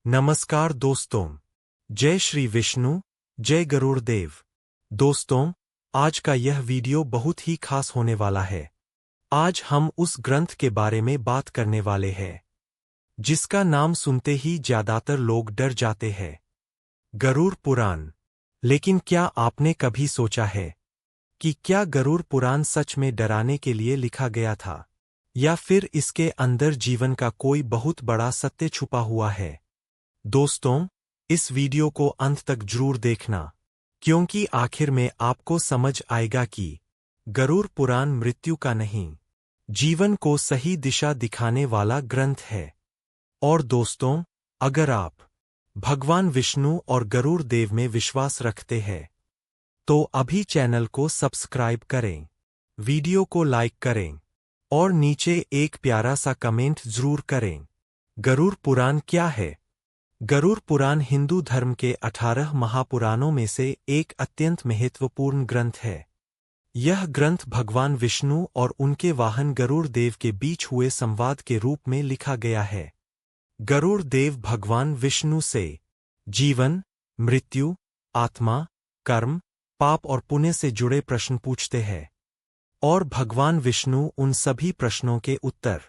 नमस्कार दोस्तों। जय श्री विष्णु, जय गरुड़ देव। दोस्तों, आज का यह वीडियो बहुत ही खास होने वाला है। आज हम उस ग्रंथ के बारे में बात करने वाले हैं जिसका नाम सुनते ही ज्यादातर लोग डर जाते हैं, गरुड़ पुराण। लेकिन क्या आपने कभी सोचा है कि क्या गरुड़ पुराण सच में डराने के लिए लिखा गया था, या फिर इसके अंदर जीवन का कोई बहुत बड़ा सत्य छुपा हुआ है? दोस्तों, इस वीडियो को अंत तक जरूर देखना, क्योंकि आखिर में आपको समझ आएगा कि गरुड़ पुराण मृत्यु का नहीं, जीवन को सही दिशा दिखाने वाला ग्रंथ है। और दोस्तों, अगर आप भगवान विष्णु और गरुड़ देव में विश्वास रखते हैं तो अभी चैनल को सब्सक्राइब करें, वीडियो को लाइक करें और नीचे एक प्यारा सा कमेंट जरूर करें। गरुड़ पुराण क्या है? गरुड़ पुराण हिंदू धर्म के 18 महापुराणों में से एक अत्यंत महत्वपूर्ण ग्रंथ है। यह ग्रंथ भगवान विष्णु और उनके वाहन गरुड़ देव के बीच हुए संवाद के रूप में लिखा गया है। गरुड़ देव भगवान विष्णु से जीवन, मृत्यु, आत्मा, कर्म, पाप और पुण्य से जुड़े प्रश्न पूछते हैं, और भगवान विष्णु उन सभी प्रश्नों के उत्तर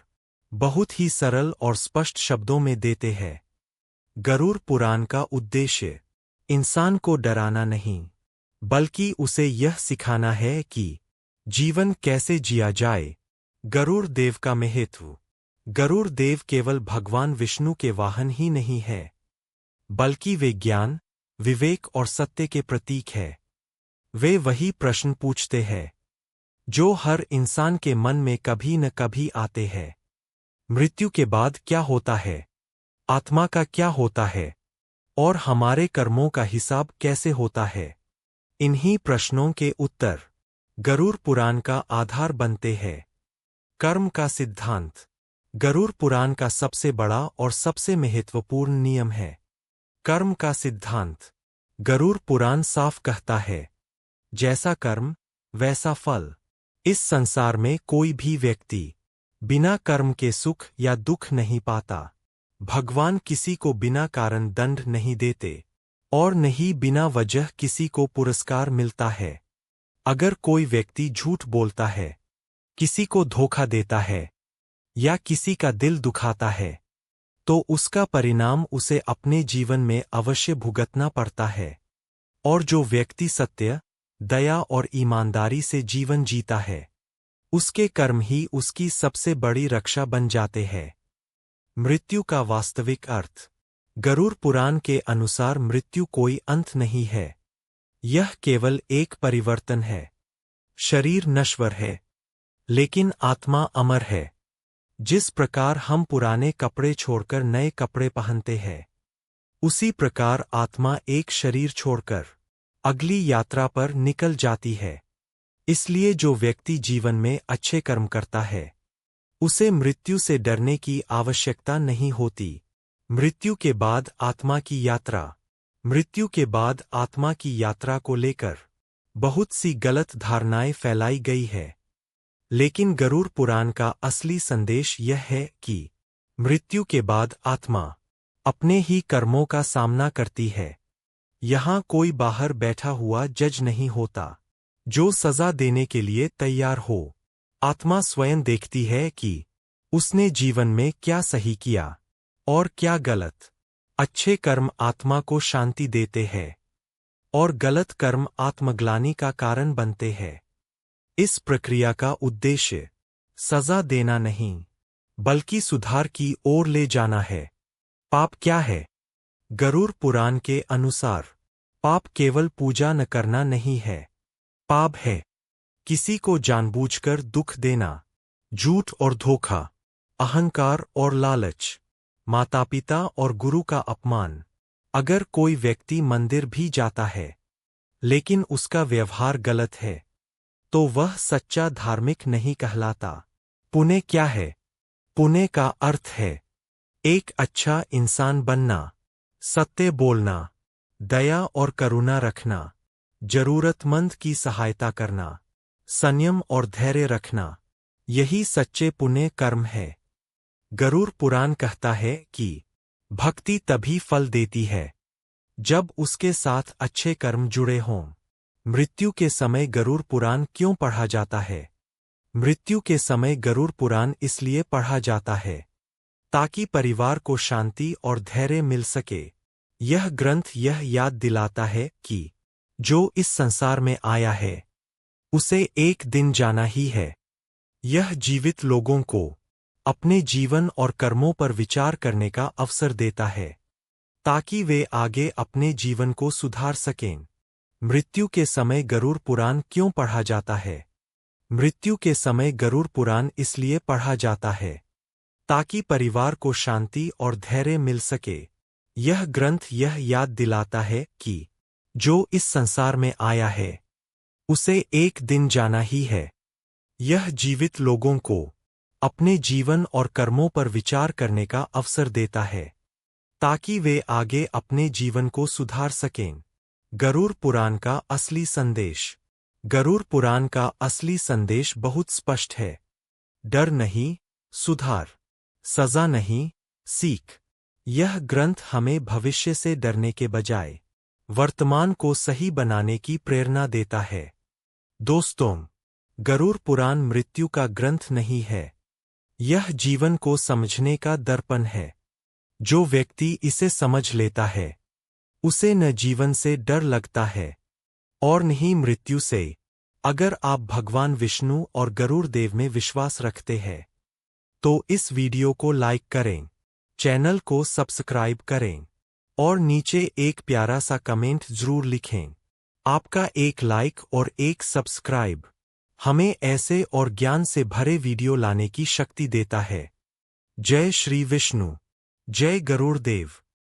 बहुत ही सरल और स्पष्ट शब्दों में देते हैं। गरुड़ पुराण का उद्देश्य इंसान को डराना नहीं, बल्कि उसे यह सिखाना है कि जीवन कैसे जिया जाए। गरुड़ देव का महत्व। गरुड़ देव केवल भगवान विष्णु के वाहन ही नहीं है, बल्कि वे ज्ञान, विवेक और सत्य के प्रतीक है। वे वही प्रश्न पूछते हैं जो हर इंसान के मन में कभी न कभी आते हैं। मृत्यु के बाद क्या होता है? आत्मा का क्या होता है? और हमारे कर्मों का हिसाब कैसे होता है? इन्हीं प्रश्नों के उत्तर गरुड़ पुराण का आधार बनते हैं। कर्म का सिद्धांत। गरुड़ पुराण का सबसे बड़ा और सबसे महत्वपूर्ण नियम है कर्म का सिद्धांत। गरुड़ पुराण साफ कहता है, जैसा कर्म वैसा फल। इस संसार में कोई भी व्यक्ति बिना कर्म के सुख या दुख नहीं पाता। भगवान किसी को बिना कारण दंड नहीं देते, और नहीं बिना वजह किसी को पुरस्कार मिलता है। अगर कोई व्यक्ति झूठ बोलता है, किसी को धोखा देता है या किसी का दिल दुखाता है, तो उसका परिणाम उसे अपने जीवन में अवश्य भुगतना पड़ता है। और जो व्यक्ति सत्य, दया और ईमानदारी से जीवन जीता है, उसके कर्म ही उसकी सबसे बड़ी रक्षा बन जाते हैं। मृत्यु का वास्तविक अर्थ। गरुड़ पुराण के अनुसार मृत्यु कोई अंत नहीं है, यह केवल एक परिवर्तन है। शरीर नश्वर है, लेकिन आत्मा अमर है। जिस प्रकार हम पुराने कपड़े छोड़कर नए कपड़े पहनते हैं, उसी प्रकार आत्मा एक शरीर छोड़कर अगली यात्रा पर निकल जाती है। इसलिए जो व्यक्ति जीवन में अच्छे कर्म करता है, उसे मृत्यु से डरने की आवश्यकता नहीं होती। मृत्यु के बाद आत्मा की यात्रा। मृत्यु के बाद आत्मा की यात्रा को लेकर बहुत सी गलत धारणाएं फैलाई गई है, लेकिन गरुड़ पुराण का असली संदेश यह है कि मृत्यु के बाद आत्मा अपने ही कर्मों का सामना करती है। यहाँ कोई बाहर बैठा हुआ जज नहीं होता जो सजा देने के लिए तैयार हो। आत्मा स्वयं देखती है कि उसने जीवन में क्या सही किया और क्या गलत। अच्छे कर्म आत्मा को शांति देते हैं, और गलत कर्म आत्मग्लानि का कारण बनते हैं। इस प्रक्रिया का उद्देश्य सजा देना नहीं, बल्कि सुधार की ओर ले जाना है। पाप क्या है? गरुड़ पुराण के अनुसार पाप केवल पूजा न करना नहीं है। पाप है किसी को जानबूझकर दुख देना, झूठ और धोखा, अहंकार और लालच, माता पिता और गुरु का अपमान। अगर कोई व्यक्ति मंदिर भी जाता है, लेकिन उसका व्यवहार गलत है, तो वह सच्चा धार्मिक नहीं कहलाता। पुण्य क्या है? पुण्य का अर्थ है एक अच्छा इंसान बनना, सत्य बोलना, दया और करुणा रखना, जरूरतमंद की सहायता करना, संयम और धैर्य रखना। यही सच्चे पुण्य कर्म है। गरुड़ पुराण कहता है कि भक्ति तभी फल देती है जब उसके साथ अच्छे कर्म जुड़े हों। मृत्यु के समय गरुड़ पुराण क्यों पढ़ा जाता है? मृत्यु के समय गरुड़ पुराण इसलिए पढ़ा जाता है ताकि परिवार को शांति और धैर्य मिल सके। यह ग्रंथ यह याद दिलाता है कि जो इस संसार में आया है उसे एक दिन जाना ही है। यह जीवित लोगों को अपने जीवन और कर्मों पर विचार करने का अवसर देता है ताकि वे आगे अपने जीवन को सुधार सकें। मृत्यु के समय गरुड़ पुराण क्यों पढ़ा जाता है? मृत्यु के समय गरुड़ पुराण इसलिए पढ़ा जाता है ताकि परिवार को शांति और धैर्य मिल सके। यह ग्रंथ यह याद दिलाता है कि जो इस संसार में आया है उसे एक दिन जाना ही है। यह जीवित लोगों को अपने जीवन और कर्मों पर विचार करने का अवसर देता है ताकि वे आगे अपने जीवन को सुधार सकें। गरुड़ पुराण का असली संदेश। गरुड़ पुराण का असली संदेश बहुत स्पष्ट है। डर नहीं, सुधार। सजा नहीं, सीख। यह ग्रंथ हमें भविष्य से डरने के बजाय वर्तमान को सही बनाने की प्रेरणा देता है। दोस्तों, गरुड़ पुराण मृत्यु का ग्रंथ नहीं है, यह जीवन को समझने का दर्पण है। जो व्यक्ति इसे समझ लेता है उसे न जीवन से डर लगता है और नहीं मृत्यु से। अगर आप भगवान विष्णु और गरुड़ देव में विश्वास रखते हैं तो इस वीडियो को लाइक करें, चैनल को सब्सक्राइब करें और नीचे एक प्यारा सा कमेंट जरूर लिखें। आपका एक लाइक और एक सब्सक्राइब हमें ऐसे और ज्ञान से भरे वीडियो लाने की शक्ति देता है। जय श्री विष्णु, जय गरुड़ देव।